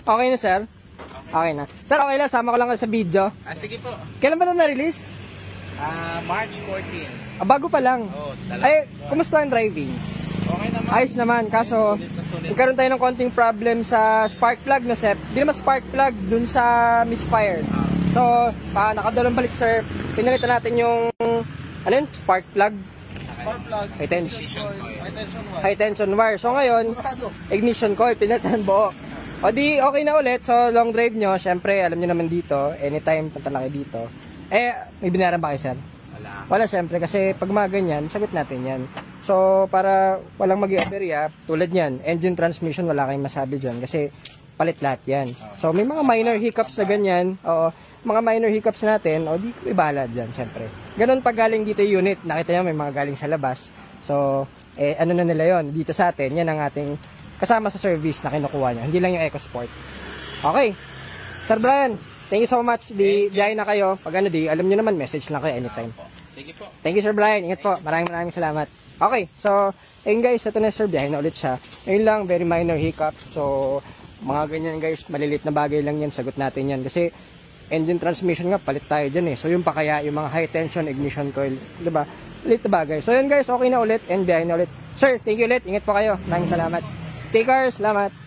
Okay na, sir? Okay na. Sir, okay lang. Sama ko lang sa video. Sige po. Kailan ba na na-release? March 14. Bago pa lang. Ay, kumusta ang driving? Okay naman. Ayos naman. Kaso, nagkaroon tayo ng konting problem sa spark plug na set. Hindi naman spark plug dun sa misfire. So, nakadalawang balik, sir. Pinalitan natin yung, ano yun? Spark plug. High tension wire. So ngayon, ignition coil, pinalitan buo. O di, okay na ulit. So, long drive nyo, syempre, alam nyo naman dito, anytime punta lang kayo dito. May binayaran ba kayo, sir? Wala, syempre, kasi pag mga ganyan, sagot natin yan. So, para walang mag-i-aberya, tulad yan, engine transmission, wala kayong masabi dyan, kasi palit lahat yan. So, may mga minor hiccups na ganyan, mga minor hiccups natin, di ko ibahala dyan, syempre. Ganon pag galing dito yung unit, nakita nyo may mga galing sa labas. So, ano na nila yon dito sa atin, yan ang ating kasama sa service na kinukuha niya, hindi lang yung EcoSport. Okay, Sir Brian, thank you so much. Biyahe na kayo. Pag alam nyo naman, message lang kayo anytime. Sige po. Thank you, Sir Brian. Ingat po. Maraming salamat. Okay, so, guys, ito na, sir, biyahe na ulit siya. Ngayon lang, very minor hiccup. So, mga ganyan, guys, malilit na bagay lang yan. Sagot natin yan. Kasi, engine transmission nga, palit tayo dyan eh. So, yung pa kaya, yung mga high tension ignition coil, diba? Palit na bagay. So, yun, guys, okay na ulit and biyahe na ulit. Sir, thank you ulit. Ingat po kayo. Maraming salamat. Take care. Salamat.